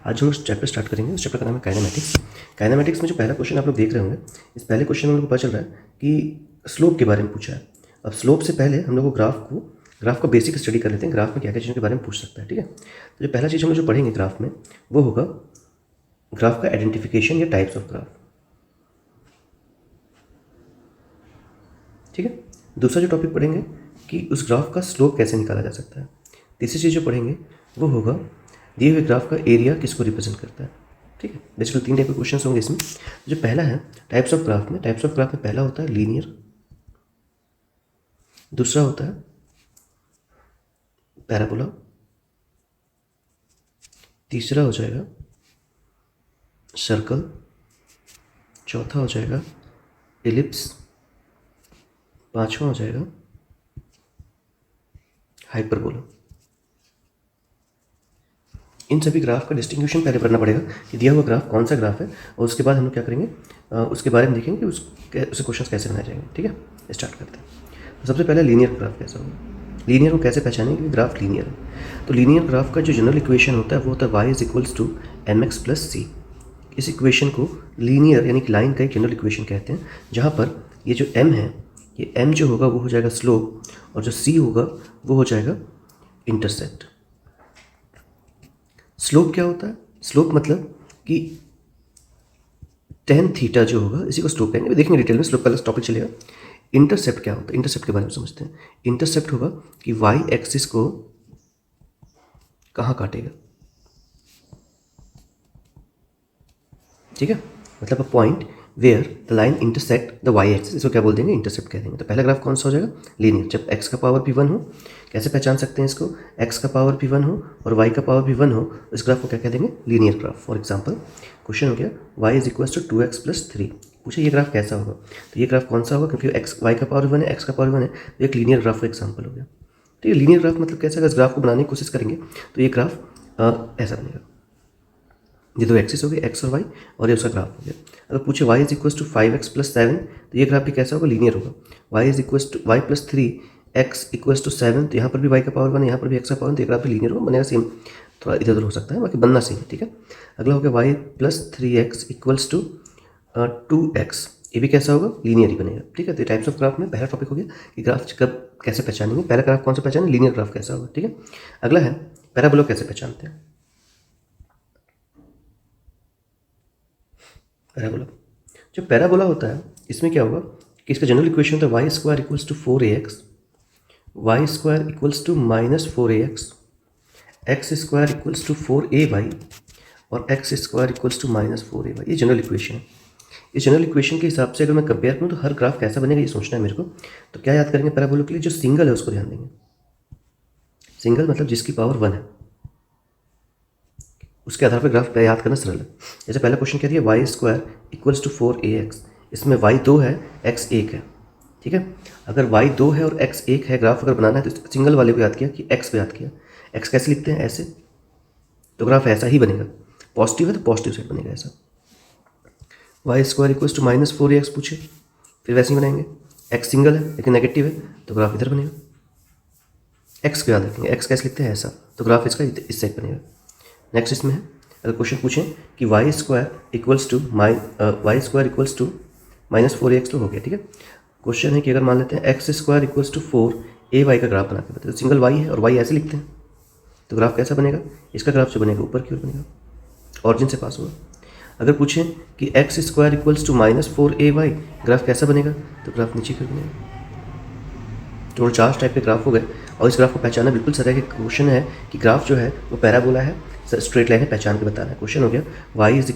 आज जो chapter start करेंगे उस चैप्टर का नाम है काइनेमैटिक्स। काइनेमैटिक्स में जो पहला क्वेश्चन आप लोग देख रहे होंगे, इस पहले क्वेश्चन में हम लोग को पता चल रहा है कि स्लोप के बारे में पूछा है। अब स्लोप से पहले हम लोग को ग्राफ का बेसिक स्टडी कर लेते हैं। ग्राफ में क्या क्या चीज़ों के बारे में पूछ सकता है, ठीक है। तो जो पहला चीज़ हम लोग जो पढ़ेंगे ग्राफ में वो होगा ग्राफ का आइडेंटिफिकेशन या टाइप्स ऑफ ग्राफ, ठीक है। दूसरा जो टॉपिक पढ़ेंगे कि उस ग्राफ का स्लोप कैसे निकाला जा सकता है। तीसरी चीज़ जो पढ़ेंगे वो होगा दिए हुए ग्राफ का एरिया किसको रिप्रेजेंट करता है, ठीक है। बेसिकली 3 टाइप के क्वेश्चन होंगे इसमें। जो पहला है टाइप्स ऑफ ग्राफ में पहला होता है लीनियर, दूसरा होता है पैराबोला, तीसरा हो जाएगा सर्कल, चौथा हो जाएगा एलिप्स, पांचवा हो जाएगा हाइपरबोला। इन सभी ग्राफ का डिस्टिंग्विशन पहले करना पड़ेगा कि दिया हुआ ग्राफ कौन सा ग्राफ है, और उसके बाद हम लोग क्या करेंगे उसके बारे में देखेंगे कि उससे क्वेश्चन कैसे बनाए जाएंगे, ठीक है। स्टार्ट करते हैं। तो सबसे पहले लीनियर ग्राफ कैसा होगा, लीनियर को कैसे पहचानेंगे कि ग्राफ लीनियर है। तो लीनियर ग्राफ का जो जनरल इक्वेशन होता है वो होता है y = mx + c। इस इक्वेशन को लीनियर यानी कि लाइन का एक जनरल इक्वेशन कहते हैं, जहाँ पर ये जो m है, ये m जो होगा वो हो जाएगा स्लोप, और जो c होगा वो हो जाएगा इंटरसेप्ट। स्लोप क्या होता है? स्लोप मतलब कि tan थीटा जो होगा इसी को स्लोप कहेंगे। देखेंगे डिटेल में, स्लोप का टॉपिक चलेगा। इंटरसेप्ट क्या होता है, इंटरसेप्ट के बारे में समझते हैं। इंटरसेप्ट होगा कि y एक्सिस को कहाँ काटेगा, ठीक है। मतलब a point where the line intersect the y axis, इसको क्या बोल देंगे, इंटरसेप्ट कह देंगे। तो पहला ग्राफ कौन सा हो जाएगा, लीनियर। जब x का पावर भी 1 हो, कैसे पहचान सकते हैं इसको, x का पावर भी 1 हो और y का पावर भी 1 हो, इस ग्राफ को क्या कह देंगे, linear graph. For example question हो गया y = 2x + 3। पूछे ये ग्राफ कैसा होगा, तो ये ग्राफ कौन सा होगा, क्योंकि y का पावर 1 है, x का पावर 1 है, तो एक लीनियर ग्राफ का एग्जाम्पल हो गया, ठीक है। लीनियर ग्राफ मतलब कैसा, अगर इस ग्राफ को बनाने की कोशिश करेंगे तो ये ग्राफ ऐसा बनेगा। ये दो एक्सिस हो गए, x और y, और ये उसका ग्राफ हो गया। अगर पूछे y = 5x + 7, तो ये ग्राफ भी कैसा होगा, लीनियर होगा। y + 3 x = 7, तो यहाँ पर भी y का पावर 1 है, यहाँ पर भी x का पावर 1, तो ये ग्राफ भी लीनियर होगा, बनेगा सेम। थोड़ा इधर उधर हो सकता है, बाकी बनना सेम है, ठीक है। अगला हो गया y + 3x = 2x, ये भी कैसा होगा, लीनियर ही बनेगा, ठीक है। तो टाइप्स ऑफ ग्राफ में पहला टॉपिक हो गया कि ग्राफ कब कैसे पहचानेंगे। पहला ग्राफ कौन सा पहचाने, लीनियर ग्राफ कैसा होगा, ठीक है। अगला है पैराबोला कैसे पहचानते हैं। पैराबोला, जो पैराबोला होता है इसमें क्या होगा कि इसका जनरल इक्वेशन होता है y² = 4ax, y² = -4ax, x² = 4ay और x² = -4ay। ये जनरल इक्वेशन है। इस जनरल इक्वेशन के हिसाब से अगर मैं कंपेयर करूँ तो हर ग्राफ कैसा बनेगा ये सोचना है मेरे को। तो क्या याद करेंगे पैराबोला के लिए, जो सिंगल है उसको ध्यान देंगे। सिंगल मतलब जिसकी पावर 1 है, उसके आधार पर ग्राफ पे याद करना सरल है। जैसे पहला क्वेश्चन कह दिया y² = 4ax, इसमें y 2 है, x 1 है, ठीक है। अगर y 2 है और x 1 है, ग्राफ अगर बनाना है तो सिंगल वाले को याद किया कि x को याद किया। x कैसे लिखते हैं, ऐसे, तो ग्राफ ऐसा ही बनेगा। पॉजिटिव है तो पॉजिटिव साइड बनेगा ऐसा। y² = -4ax पूछे, फिर वैसे ही बनाएंगे। x सिंगल है लेकिन नेगेटिव है, तो ग्राफ इधर बनेगा। x को याद रखेंगे, x कैसे लिखते हैं, ऐसा, तो ग्राफ इसका इस साइड बनेगा। नेक्स्ट इसमें है, अगर क्वेश्चन पूछें कि y² = -4ax तो हो गया, ठीक है। क्वेश्चन है कि अगर मान लेते हैं x² = 4ay का ग्राफ बना के बताते, तो सिंगल y है और y ऐसे लिखते हैं, तो ग्राफ कैसा बनेगा, इसका ग्राफ जो बनेगा ऊपर की ओर बनेगा, ऑरिजिन से पास होगा। अगर पूछें कि x² = -4ay, ग्राफ कैसा बनेगा, तो ग्राफ नीचे की ओर बनेगा। टोटल 4 टाइप के ग्राफ हो गए, और इस ग्राफ को पहचानना बिल्कुल सरल है। क्वेश्चन है कि ग्राफ जो है वो पैराबोला है, स्ट्रेट लाइन है, पहचान के बताना है। क्वेश्चन हो गया y =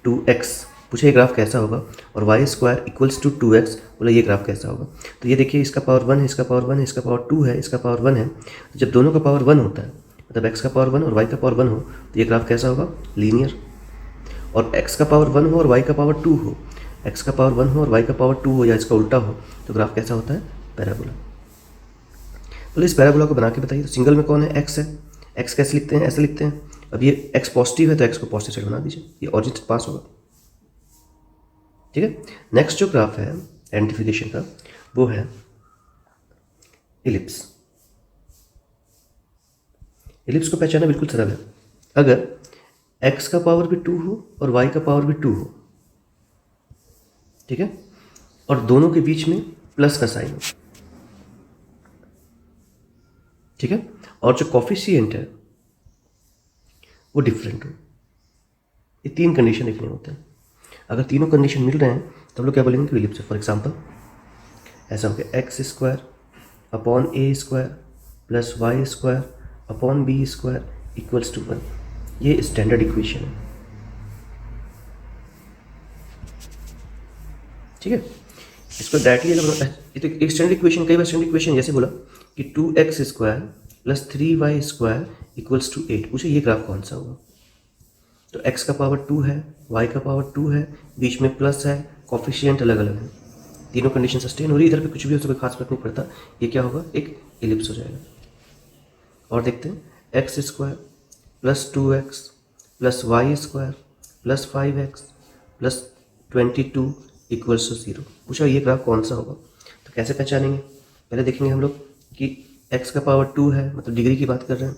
2x, पूछे ये ग्राफ कैसा होगा, और y² = 2x, बोला ये ग्राफ कैसा होगा। तो ये देखिए, इसका पावर 1 है, इसका पावर 1 है, इसका पावर 2 है, इसका पावर 1 है। तो जब दोनों का पावर 1 होता है, मतलब x का पावर 1 और y का पावर 1 हो, तो ये ग्राफ कैसा होगा, लीनियर। और x का पावर 1 हो और y का पावर 2 हो, x का पावर 1 हो और y का पावर 2 हो, या इसका उल्टा हो, तो ग्राफ कैसा होता है, पैराबोला। तो इस पैराबोला को बना के बताइए। तो सिंगल में कौन है, x है, x कैसे लिखते हैं, ऐसे लिखते हैं। अब ये x पॉजिटिव है तो x को पॉजिटिव साइड बना दीजिए, ये ऑरिजिन से पास होगा, ठीक है। नेक्स्ट जो ग्राफ है आइडेंटिफिकेशन का, वो है इलिप्स। इलिप्स को पहचानना बिल्कुल सरल है। अगर एक्स का पावर भी 2 हो और वाई का पावर भी 2 हो, ठीक है, और दोनों के बीच में प्लस का साइन हो, ठीक है, और जो कॉफिशिएंट है वो डिफरेंट हो। ये 3 कंडीशन लिखने होते हैं। अगर तीनों कंडीशन मिल रहे हैं तो हम लोग क्या बोलेंगे कि इलिप्स है। फॉर एग्जांपल ऐसा हो गया x square upon a square plus y square upon b square equals to 1। ये स्टैंडर्ड इक्वेशन है, ठीक है। इसको डायरेक्टली अगर ये तो एक स्टैंडर्ड इक्वेशन, कई बार स्टैंडर्ड इक्वेशन जैसे बोला कि 2x square plus 3y square equals to 8, पूछे ये ग्राफ कौन सा होगा। तो x का पावर 2 है, y का पावर 2 है, बीच में प्लस है, कॉफिशिएंट अलग अलग है, तीनों कंडीशन सस्टेन हो रही है, इधर पे कुछ भी हो, कोई खास फर्क नहीं पड़ता। ये क्या होगा, एक इलिप्स हो जाएगा। और देखते हैं x square plus 2x plus y square plus 5x plus 22 equals to 0। पूछा ये ग्राफ कौन सा होगा, तो कैसे पहचानेंगे। पहले देखेंगे हम लोग कि x का पावर 2 है, मतलब डिग्री की बात कर रहे हैं,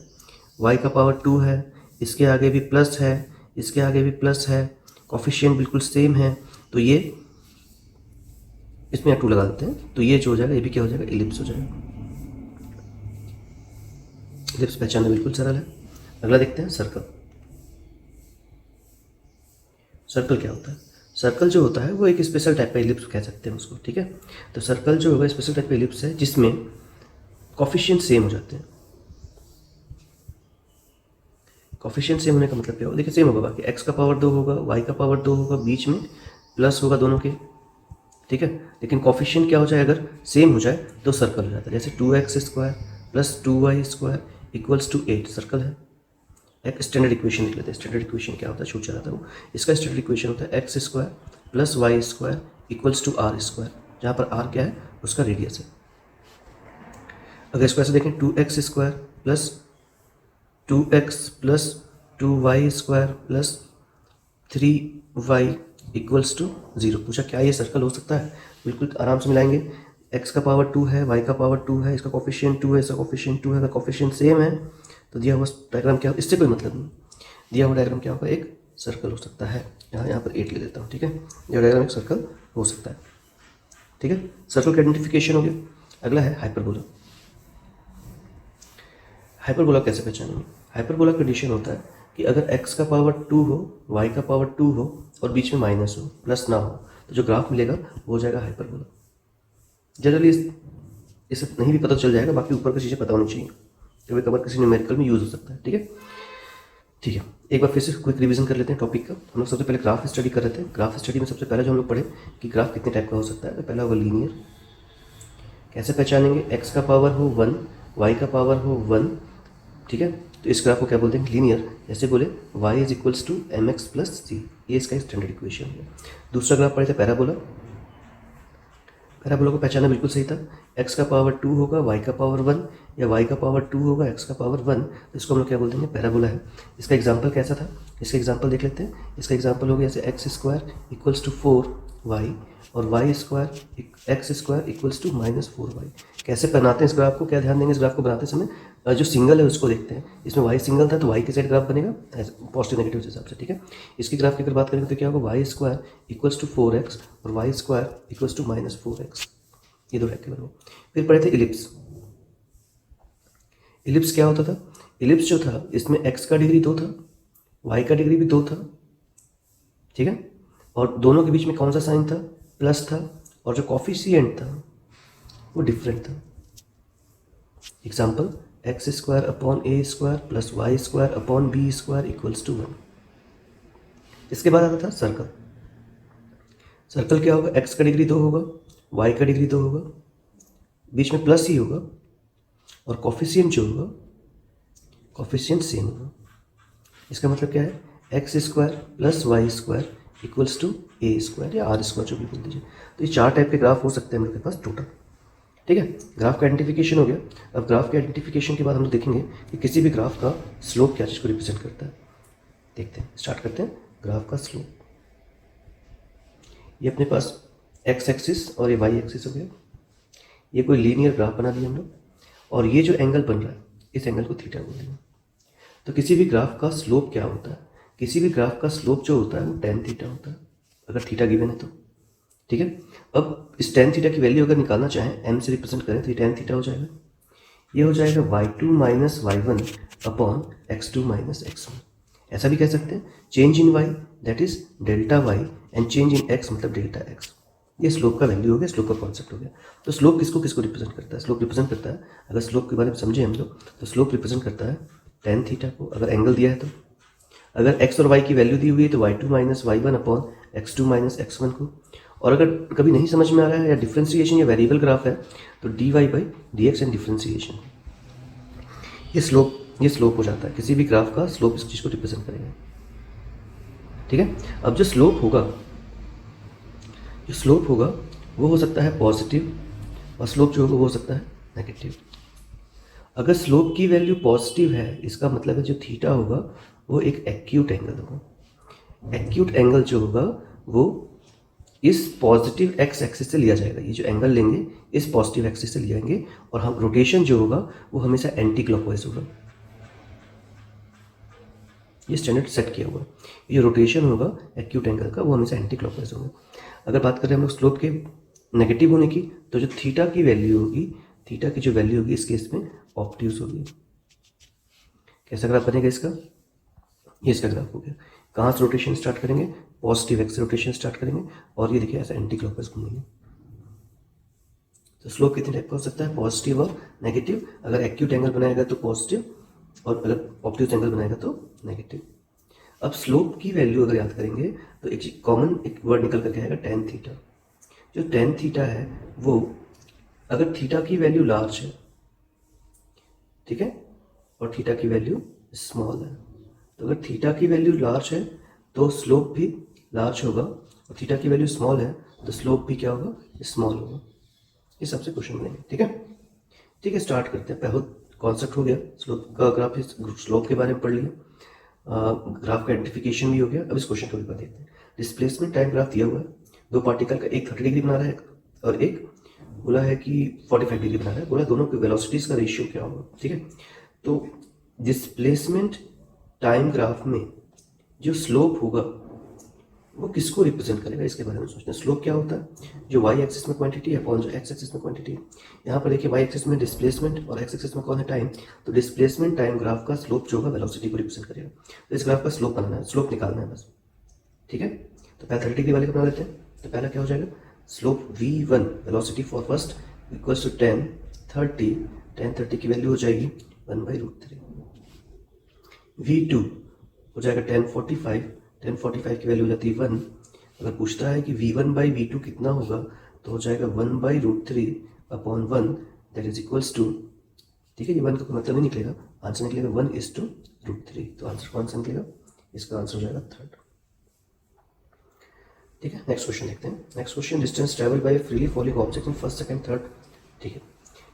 y का पावर 2 है, इसके आगे भी प्लस है, इसके आगे भी प्लस है, कॉफिशिएंट बिल्कुल सेम है, तो ये इसमें 2 लगा देते हैं, तो ये जो हो जाएगा ये भी क्या हो जाएगा, इलिप्स हो जाएगा। इलिप्स पहचानना बिल्कुल सरल है। अगला देखते हैं सर्कल। सर्कल क्या होता है, सर्कल जो होता है वो एक स्पेशल टाइप का इलिप्स कह सकते हैं उसको, ठीक है। तो सर्कल जो होगा स्पेशल टाइप का इलिप्स है जिसमें कॉफिशिएंट सेम हो जाते हैं। कॉफिशिएंट सेम होने का मतलब क्या होगा, देखिए सेम होगा, बाकी x का पावर 2 होगा, y का पावर 2 होगा, बीच में प्लस होगा दोनों के, ठीक है। लेकिन कॉफिशिएंट क्या हो जाए, अगर सेम हो जाए तो सर्कल हो जाता है। जैसे 2x square plus 2y square equals to 8 circle है। एक स्टैंडर्ड इक्वेशन लिख लेते हैं। स्टैंडर्ड इक्वेशन क्या होता है, छूट चला था वो। इसका स्टैंडर्ड इक्वेशन होता है x square plus y square equals to r square, जहाँ पर आर क्या है, उसका रेडियस है। अगर इसको ऐसे देखें 2x square plus 2x plus 2y square plus 3y equals to 0, पूछा क्या ये सर्कल हो सकता है। बिल्कुल आराम से मिलाएंगे, x का पावर 2 है, y का पावर 2 है, इसका कॉफिशिएंट 2 है, इसका कॉफिशिएंट 2 है, अगर कॉफिशिएंट सेम है तो दिया हुआ डायग्राम क्या होगा, इससे कोई मतलब नहीं, दिया हुआ डायग्राम क्या होगा, एक सर्कल हो सकता है। यहाँ पर 8 ले लेता हूँ, ठीक है। यह डायग्राम एक सर्कल हो सकता है, ठीक है। सर्कल का आइडेंटिफिकेशन हो गया। अगला है हाइपरबोला। हाइपरबोला कैसे पहचानेंगे, हाइपरबोला कंडीशन होता है कि अगर x का पावर 2 हो, y का पावर 2 हो और बीच में माइनस हो, प्लस ना हो, तो जो ग्राफ मिलेगा वो हो जाएगा हाइपरबोला। जनरली इसे नहीं भी पता चल जाएगा, बाकी ऊपर की चीज़ें पता होनी चाहिए, कभी कभार किसी न्यूमेरिकल में यूज़ हो सकता है, ठीक है। ठीक है, एक बार फिर से क्विक रिवीजन कर लेते हैं टॉपिक का। हम लोग सबसे पहले ग्राफ स्टडी कर रहे थे। ग्राफ स्टडी में सबसे पहले जो हम लोग पढ़े कि ग्राफ कितने टाइप का हो सकता है, तो पहला होगा लीनियर। कैसे पहचानेंगे, x का पावर हो 1, y का पावर हो 1, ठीक है, तो इस ग्राफ को क्या बोलते हैं, लीनियर। जैसे बोले y is equals to mx plus c, ये इसका स्टैंडर्ड इक्वेशन है। दूसरा ग्राफ पढ़े थे पैराबोला। पैराबोला को पहचानना बिल्कुल सही था, x का पावर 2 होगा, y का पावर 1, या y का पावर 2 होगा, x का पावर 1, तो इसको हम लोग क्या बोलते हैं, पैराबोला है। इसका एग्जांपल कैसा था, इसका एग्जांपल देख लेते हैं। इसका एग्जांपल हो गया जैसे x square equals to 4y और y square x square equals to -4y। कैसे बनाते हैं इस ग्राफ को, क्या ध्यान देंगे इस ग्राफ को बनाते समय, जो सिंगल है उसको देखते हैं। इसमें y सिंगल था तो y के साइड ग्राफ बनेगा पॉजिटिव नेगेटिव हिसाब से, ठीक है। इसकी ग्राफ की अगर बात करेंगे तो क्या होगा, y square equals to 4x और y square equals to -4x, ये दो रैक्ट बनो। फिर पढ़े थे इलिप्स। इलिप्स क्या होता था, इलिप्स जो था इसमें x का डिग्री 2 था, y का डिग्री भी 2 था, ठीक है, और दोनों के बीच में कौन सा साइन था, प्लस था, और जो कॉफिशिएंट था वो डिफरेंट था। Example x square upon a square plus y square upon b square equals to 1। इसके बाद आता था सर्कल। सर्कल क्या होगा, एक्स का डिग्री 2 होगा, वाई का डिग्री 2 होगा, बीच में प्लस ही होगा, और कॉफिशिएंट जो होगा कॉफिशिएंट सेम होगा। इसका मतलब क्या है, x square plus y square equals to a square या आर स्क्वायर, जो भी बोल दीजिए। तो ये 4 टाइप के ग्राफ हो सकते हैं हम लोग के पास टोटल, ठीक है। ग्राफ का आइडेंटिफिकेशन हो गया। अब ग्राफ के आइडेंटिफिकेशन के बाद हम लोग देखेंगे कि किसी भी ग्राफ का स्लोप क्या चीज़ को रिप्रेजेंट करता है। देखते हैं, स्टार्ट करते हैं ग्राफ का स्लोप। ये अपने पास एक्स एक्सिस और ये वाई एक्सिस हो गया। ये कोई लीनियर ग्राफ बना दिया हम लोग, और ये जो एंगल बन रहा है इस एंगल को थीटा बोल देंगे। तो किसी भी ग्राफ का स्लोप क्या होता है, किसी भी ग्राफ का स्लोप जो होता है वो tan थीटा होता है, अगर थीटा गिवन है तो, ठीक है। अब इस tan थीटा की वैल्यू अगर निकालना चाहें m से रिप्रेजेंट करें तो ये tan थीटा हो जाएगा, ये हो जाएगा y2 minus y1 upon x2 minus x1। ऐसा भी कह सकते हैं change in y that is delta y and change in x मतलब डेल्टा x। ये स्लोप का वैल्यू हो गया, स्लोप का कॉन्सेप्ट हो गया। तो स्लोप किसको किसको रिप्रेजेंट करता है? स्लोप रिप्रेजेंट करता है, अगर स्लोप के बारे में समझे हम लोग तो स्लोप रिप्रेजेंट करता है tan थीटा को, अगर एंगल दिया है तो। अगर x और y की वैल्यू दी हुई है तो y2 minus y1 upon x2 minus x1 को। और अगर कभी नहीं समझ में आ रहा है या डिफ्रेंसिएशन या वेरिएबल ग्राफ है तो dy by dx and differentiation. ये स्लोप हो जाता है, किसी भी ग्राफ का स्लोप इस चीज़ को रिप्रेजेंट करेगा, ठीक है। अब जो स्लोप होगा वो हो सकता है पॉजिटिव, और स्लोप जो होगा वो हो सकता है नेगेटिव। अगर स्लोप की वैल्यू पॉजिटिव है इसका मतलब है जो थीटा होगा वो एक एक्यूट एंगल होगा। एक्यूट एंगल जो होगा वो इस पॉजिटिव एक्स एक्सिस से लिया जाएगा, ये जो एंगल लेंगे इस पॉजिटिव एक्सिस से लियाएंगे, और हम रोटेशन जो होगा वो हमेशा एंटी क्लॉकवाइज होगा। ये स्टैंडर्ड सेट किया हुआ, ये जो रोटेशन होगा एक्यूट एंगल का वो हमेशा एंटी क्लॉकवाइज होगा। अगर बात करें हम लोग स्लोप के नेगेटिव होने की तो जो थीटा की जो वैल्यू होगी इस केस में ऑब्ट्यूज होगी। कैसा ग्राफ बनेगा इसका? ये इसका ग्राफ हो गया। कहाँ से रोटेशन स्टार्ट करेंगे? पॉजिटिव एक्स से रोटेशन स्टार्ट करेंगे, और ये देखिए ऐसा एंटी क्लॉकवाइज घूमेंगे। तो स्लोप कितने टाइप का हो सकता है? पॉजिटिव और नेगेटिव। अगर एक्यूट एंगल बनाएगा तो पॉजिटिव, और अगर ऑब्ट्यूज एंगल बनाएगा तो नेगेटिव। अब स्लोप की वैल्यू अगर याद करेंगे तो एक कॉमन एक वर्ड निकल करके आएगा tan थीटा। जो tan थीटा है वो अगर थीटा की वैल्यू लार्ज है, ठीक है, और थीटा की वैल्यू स्मॉल है, तो अगर थीटा की वैल्यू लार्ज है तो स्लोप भी लार्ज होगा, और थीटा की वैल्यू स्मॉल है तो स्लोप भी क्या होगा? स्मॉल होगा। ये सबसे क्वेश्चन बनेंगे, ठीक है। ठीक है, स्टार्ट करते हैं। पहला कॉन्सेप्ट हो गया स्लोप का, ग्राफ स्लोप के बारे में पढ़ लिया, ग्राफ का आइडेंटिफिकेशन भी हो गया। अब इस क्वेश्चन को भी देखते हैं। डिस्प्लेसमेंट टाइम ग्राफ दिया हुआ है, दो पार्टिकल का, एक 30 डिग्री बना रहा है और एक बोला है कि 45 डिग्री बना रहा है। बोला दोनों के वेलोसिटीज का रेशियो क्या होगा, ठीक है। तो डिस्प्लेसमेंट टाइम ग्राफ में जो स्लोप होगा वो किसको रिप्रेजेंट करेगा, इसके बारे में सोचते हैं। स्लोप क्या होता है? जो y एक्सिस में क्वांटिटी है अपॉन जो x एक्सिस में क्वांटिटी है। यहाँ पर देखिए y एक्सिस में डिस्प्लेसमेंट और x एक्सिस में कौन है? टाइम। तो डिस्प्लेसमेंट टाइम ग्राफ का स्लोप जो होगा वेलोसिटी को रिप्रेजेंट करेगा। तो इस ग्राफ का स्लोप बनाना है, स्लोप निकालना है बस, ठीक है। तो पहले 30 डिग्री वाले को बना लेते हैं। तो पहला क्या हो जाएगा? Slope v1 velocity for first equals to tan 30 की वैल्यू हो जाएगी 1/√3। v2 हो जाएगा tan 45 की वैल्यू हो जाती है 1। अगर पूछता है कि v1/v2 कितना होगा तो हो जाएगा 1/√3 upon 1 that is equals to, ठीक है, ये 1 का मतलब नहीं निकलेगा, आंसर निकलेगा 1:√3। तो आंसर कौन सा निकलेगा? इसका आंसर हो जाएगा 3rd, ठीक है। नेक्स्ट क्वेश्चन देखते हैं। Next question, distance travel by freely falling object in first, second, third, ठीक है।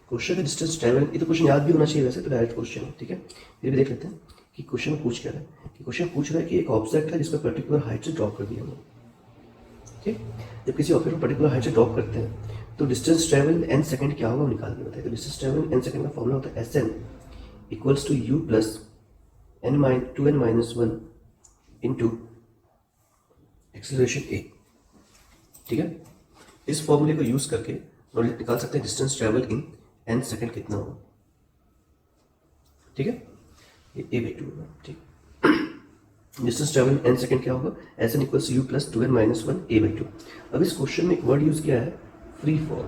क्वेश्चन का डिस्टेंस ट्रेवल, ये तो क्वेश्चन याद भी होना चाहिए वैसे, तो डायरेक्ट क्वेश्चन है, ठीक है। फिर भी देख लेते हैं कि क्वेश्चन में पूछ क्या रहा है। कि क्वेश्चन पूछ रहा है कि एक ऑब्जेक्ट है जिसका पर्टिकुलर हाइट से ड्रॉप कर दिया हमने, ठीक। जब किसी ऑब्जेक्ट को पर्टिकुलर हाइट से ड्रॉप करते हैं तो डिस्टेंस ट्रेवल एन सेकंड क्या होगा निकाल के बताइए। तो डिस्टेंस ट्रेवल एन सेकंड का फॉर्मूला होता है Sn equals to u plus n-1 into acceleration a, ठीक है। इस फॉर्मूले को यूज करके निकाल सकते हैं distance travel in n second कितना होगा, ठीक है। ये a/2 होगा, ठीक। Distance travel in n second क्या होगा? Sn equals u plus 2n-1 a/2। अब इस क्वेश्चन में एक वर्ड यूज किया है फ्री फॉल।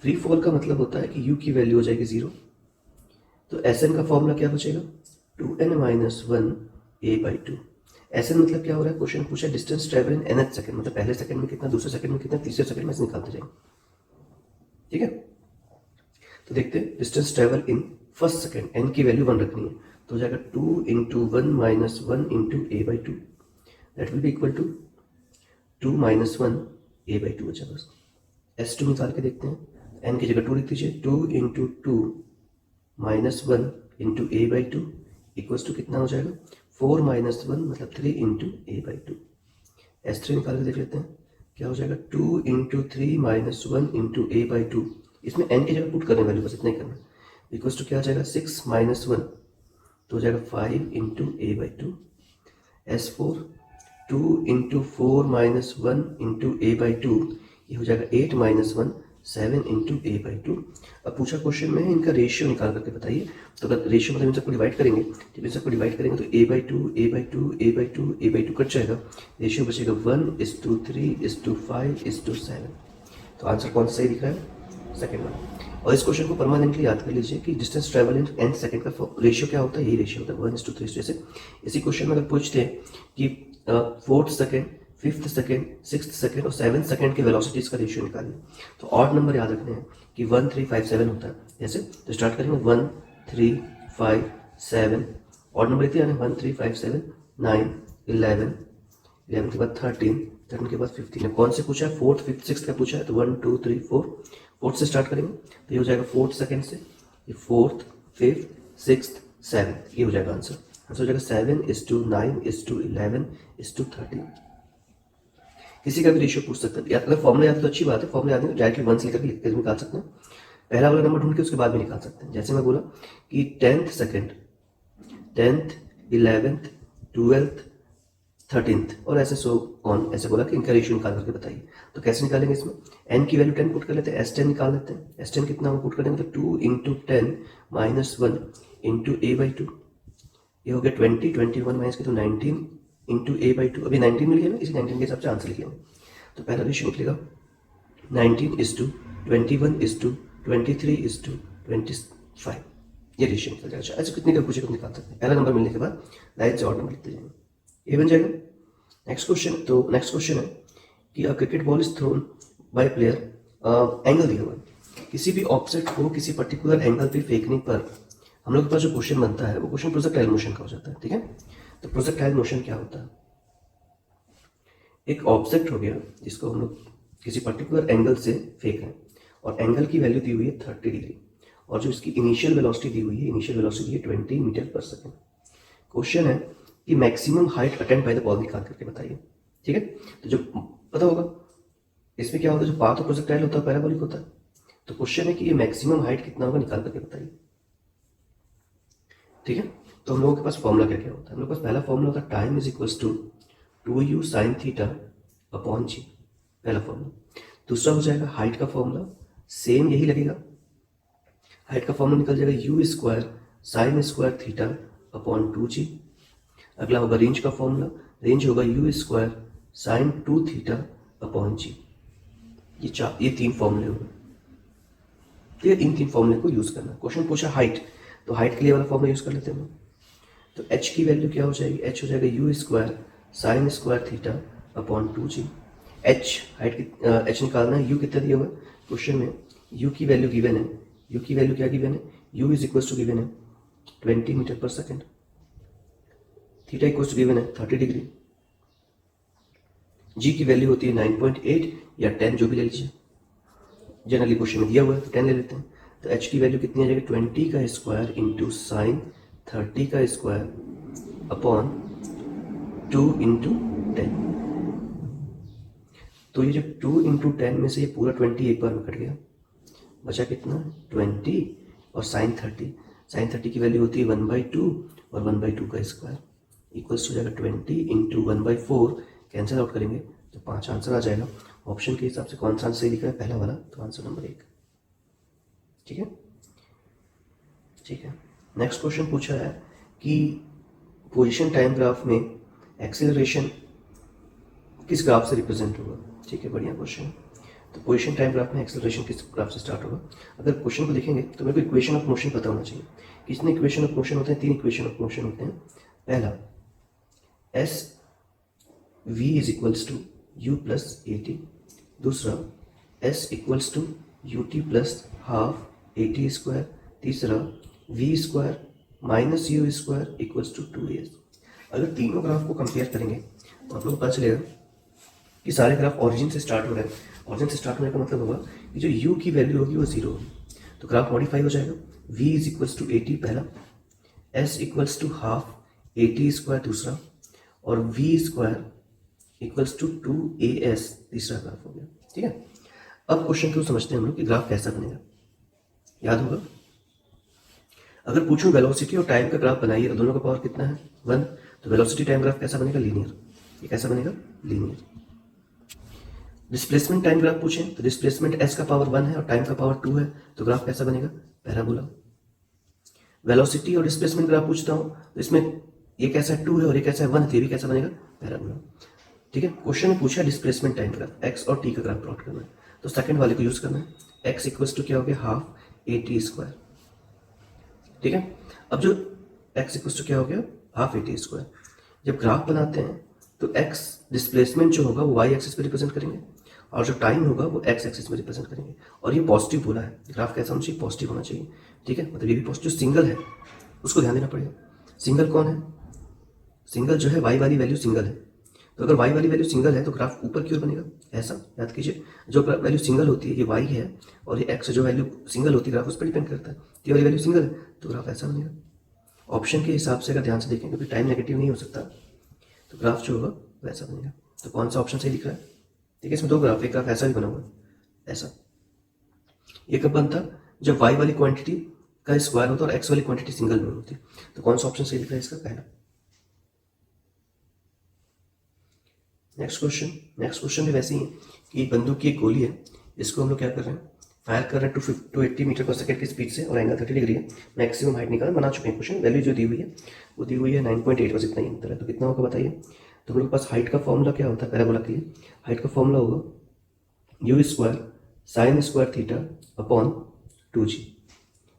फ्री फॉल का मतलब होता है कि u की वैल्यू हो जाएगी 0। तो Sn का फॉर्मूला क्या बचेगा? 2n-1 a/2। Sn मतलब क्या हो रहा है? क्वेश्चन पूछा distance travel in nth second, मतलब पहले सेकंड में कितना, दूसरे सेकंड में कितना, तीसरे सेकंड में से निकालते जाएंगे, ठीक है। तो देखते हैं distance travel in first second, n की वैल्यू 1 रखनी है, तो हो जाएगा 2 × 1 - 1 × a/2 that will be equal to 2 - 1 a/2 बचा बस। S2 निकाल के देखते हैं, n की जगह 2 लिख दीजिए, 2 × 2 - 1 × a/2 इक्वल्स टू कितना हो जाएगा? 4 - 1 मतलब 3 × a/2। S3 निकाल के देख लेते हैं, क्या हो जाएगा? 2 × 3 - 1 × a/2, इसमें n की जगह पुट करने वाली बस इतना ही करना, इक्वल्स टू क्या आ जाएगा? 6 - 1 तो हो जाएगा 5 into A/2। S4 2 into 4 minus 1 into A/2, ये हो जाएगा 8 माइनस 1 7 इंटू A/2। अब पूछा क्वेश्चन में इनका रेशियो निकाल करके बताइए। तो अगर रेशियो मतलब इन सबको डिवाइड करेंगे, जब इन सबको डिवाइड करेंगे तो A/2 A/2 A/2 A/2 cut जाएगा, रेशियो बचेगा 1:3:5:7। तो आंसर कौन सा सही दिख रहा है? सेकेंड वाला। और इस क्वेश्चन को परमानेंटली याद कर लीजिए कि distance travel in n second का रेशियो क्या होता है, यही रेशियो होता है 1:3। जैसे इसी क्वेश्चन में अगर पूछते हैं कि 4th second, 5th second, 6th second और 7th सेकेंड के वेलोसिटीज का रेशियो निकालिए, तो ऑड नंबर याद रखने हैं कि 1 3 5 7 होता है। जैसे तो स्टार्ट करेंगे 1 3 5 7, ऑड नंबर इतने आने 1 3 5 7 9 11 11 के बाद 13 13 के बाद 15। कौन से पूछा है? 4th 5th 6th का पूछा है, तो 1 2 3 4 4th से स्टार्ट करेंगे तो ये हो जाएगा 4th सेकेंड से, ये 4th 5th 6th 7th, ये हो जाएगा आंसर। आंसर हो जाएगा 7:9:11:13। किसी का भी रेशियो पूछ सकते हैं, या अगर फॉर्मूला याद तो अच्छी बात है, फॉर्मूला याद नहीं डायरेक्टली 1 से लेकर लिख के निकाल सकते हैं। पहला वाला नंबर ढूंढ के उसके बाद भी निकाल सकते हैं। जैसे मैं बोला कि 10th second, 10th 11th 12th 13th और ऐसे सो ऑन, ऐसे बोला कि इनका रेशियो निकाल करके बताइए। तो कैसे निकालेंगे? इसमें n की वैल्यू 10 पुट कर लेते हैं, S10 निकाल लेते हैं। S10 कितना हम पुट करेंगे तो 2 इंटू 10 माइनस 1 इंटू A/2, ये हो गया 20 21 माइनस के तो 19 इंटू A/2। अभी 19 मिल गया ना, इसी 19 के हिसाब से आंसर लिखेंगे। तो पहला रेशियो निकलेगा 19:21:23:25, ये रेशियो निकल जाएगा। ऐसे कितने का पूछे तो निकाल सकते हैं। पहला नंबर मिलने के बाद लाइन से और नंबर लिखते जाएंगे, ये बन जाएगा। नेक्स्ट क्वेश्चन, तो नेक्स्ट क्वेश्चन है कि a cricket ball is thrown by player, angle दिया हुआ है, किसी भी ऑब्जेक्ट को किसी पर्टिकुलर एंगल पे फेंकने पर हम लोग के पास जो क्वेश्चन बनता है वो क्वेश्चन प्रोजेक्टाइल मोशन का हो जाता है। ठीक है, तो प्रोजेक्टाइल मोशन क्या होता है? एक ऑब्जेक्ट हो गया जिसको हम लोग किसी पर्टिकुलर एंगल से फेंक रहे हैं, और एंगल की वैल्यू दी हुई है 30 डिग्री, और जो इसकी इनिशियल वेलोसिटी दी हुई है, इनिशियल वेलोसिटी है 20 मीटर पर सेकेंड। क्वेश्चन है कि maximum height attend by the ball निकाल करके बताइए। ठीक है, तो जो पता होगा इसमें क्या होता है, जो पाथ ऑफ प्रोजेक्टाइल होता है पैराबोलिक होता है। तो क्वेश्चन है कि ये मैक्सिमम हाइट कितना होगा, निकाल करके बताइए। ठीक है, तो हम लोगों के पास फॉर्मूला क्या क्या होता है? हम लोग के पास पहला फॉर्मूला होता है time is equals to 2u sin theta upon g, पहला फॉर्मूला। दूसरा हो जाएगा हाइट का फॉर्मूला, सेम यही लगेगा, हाइट का फॉर्मूला निकल जाएगा u² sin² theta upon 2g। अगला होगा रेंज का फॉर्मूला, रेंज होगा u² sin 2 थीटा अपॉन जी। ये तीन फॉर्मूले होंगे। ठीक है, इन तीन फॉर्मूले को यूज करना। क्वेश्चन पूछा हाइट, तो हाइट के लिए वाला फॉर्मूला यूज कर लेते हैं। तो h की वैल्यू क्या हो जाएगी? h हो जाएगा u² sin² theta upon 2g। h height की h निकालना है, u कितना दिया हुआ है क्वेश्चन में, u की वैल्यू गिवन है, u की वैल्यू क्या गिवन है, u is equal to given है 20 metre per second, theta equal to given है 30 डिग्री, g की वैल्यू होती है 9.8 या 10 जो भी ले लीजिए, जनरली क्वेश्चन में दिया हुआ है तो 10 ले लेते हैं। तो h की वैल्यू कितनी आ जाएगी 20 का स्क्वायर इंटू साइन 30 का स्क्वायर अपॉन 2 इंटू 10। तो ये जो 2 इंटू 10 में से ये पूरा 20 एक बार में कट गया, बचा कितना 20 और साइन 30, साइन 30 की वैल्यू होती है 1/2 और 1/2 का स्क्वायर इक्वल्स हो जाएगा 20 इंटू 1/4, कैंसिल आउट करेंगे तो 5 आंसर आ जाएगा। ऑप्शन के हिसाब से कौन सा आंसर सही दिख रहा है? पहला वाला, तो आंसर नंबर 1। ठीक है, ठीक है। नेक्स्ट क्वेश्चन पूछा है कि पोजीशन टाइम ग्राफ में एक्सेलरेशन किस ग्राफ से रिप्रेजेंट होगा। ठीक है, बढ़िया क्वेश्चन है। तो पोजीशन टाइम ग्राफ में एक्सेलरेशन किस ग्राफ से स्टार्ट होगा? अगर क्वेश्चन को देखेंगे तो मेरे को इक्वेशन ऑफ मोशन पता होना चाहिए। कितने इक्वेशन ऑफ मोशन होते हैं? 3 इक्वेशन ऑफ मोशन होते हैं। पहला s v is equals to u plus a t, दूसरा s equals to u t plus half a t square, तीसरा v square minus u square equals to 2as। अगर तीनों graph को compare करेंगे तो आप लोग को पता चलेगा कि सारे ग्राफ ऑरिजिन से स्टार्ट हो रहे हैं। ऑरिजिन से स्टार्ट होने का मतलब होगा कि जो u की वैल्यू होगी वो 0 होगी, तो ग्राफ मॉडिफाई हो जाएगा। v is equals to a t पहला, s equals to half a t square दूसरा, और v square equals to 2as तीसरा ग्राफ हो गया। ठीक है, अब क्वेश्चन को समझते हैं हम लोग कि ग्राफ कैसा बनेगा। याद होगा अगर पूछूं वेलोसिटी और टाइम का ग्राफ बनाइए तो दोनों का पावर कितना है 1, तो वेलोसिटी टाइम ग्राफ कैसा बनेगा लीनियर, ये कैसा बनेगा लीनियर। डिस्प्लेसमेंट टाइम ग्राफ पूछें तो डिस्प्लेसमेंट s का पावर 1 है और टाइम का पावर 2 है, तो ग्राफ कैसा बनेगा पैराबोला। वेलोसिटी और डिस्प्लेसमेंट ग्राफ पूछता हूं तो इसमें ये कैसा 2 है और ये कैसा 1 है, तो ये भी कैसा बनेगा पैराबोला। ठीक है, क्वेश्चन में पूछा डिस्प्लेसमेंट टाइम ग्राफ एक्स और टी का ग्राफ प्लॉट करना है, तो सेकंड वाले को यूज करना है। एक्स इक्वल्स टू क्या हो गया हाफ ए टी स्क्वायर। ठीक है, अब जो एक्स इक्वल्स टू क्या हो गया हाफ ए टी स्क्वायर, जब ग्राफ बनाते हैं तो एक्स डिस्प्लेसमेंट जो होगा वो वाई एक्सिस पे रिप्रेजेंट करेंगे और जो टाइम होगा वो एक्स एक्सिस में रिप्रेजेंट करेंगे। और ये पॉजिटिव बोला है, ग्राफ कैसा होना चाहिए पॉजिटिव होना चाहिए। ठीक है, मतलब ये भी पॉजिटिव सिंगल है, उसको ध्यान देना पड़ेगा। सिंगल कौन है, सिंगल जो है वाई वाली वैल्यू सिंगल है, तो अगर वाई वाली वैल्यू सिंगल है तो ग्राफ ऊपर की ओर बनेगा ऐसा, याद कीजिए जो वैल्यू सिंगल होती है ये वाई है और ये एक्स जो वैल्यू सिंगल होती है ग्राफ उस पर डिपेंड करता है, ये वाली वैल्यू सिंगल है तो ग्राफ ऐसा बनेगा। ऑप्शन के हिसाब से अगर ध्यान से देखें क्योंकि टाइम नेगेटिव नहीं हो सकता, तो ग्राफ जो होगा वैसा बनेगा। तो कौन सा ऑप्शन सही दिख रहा है, ठीक है, इसमें दो ग्राफ, एक ग्राफ ऐसा भी बना हुआ है ऐसा, ये कब बनता जब वाई वाली क्वांटिटी का स्क्वायर होता है और एक्स वाली क्वांटिटी सिंगल में होती है। तो कौन सा ऑप्शन सही दिख रहा है इसका पहला। नेक्स्ट क्वेश्चन भी वैसे ही है कि एक बंदूक की एक गोली है, इसको हम लोग क्या कर रहे हैं फायर कर रहे हैं 280 मीटर पर सेकंड की स्पीड से और एंगल 30 डिग्री है। मैक्सिमम हाइट निकाल बना चुके हैं, क्वेश्चन वैल्यू जो दी हुई है वो दी हुई है 9.8, बस इतना ही अंतर है। तो कितना होगा बताइए, तो हम लोग के पास हाइट का फॉर्मूला क्या होता है पैराबोला के लिए, हाइट का फॉर्मूला होगा you square sine square theta upon 2g,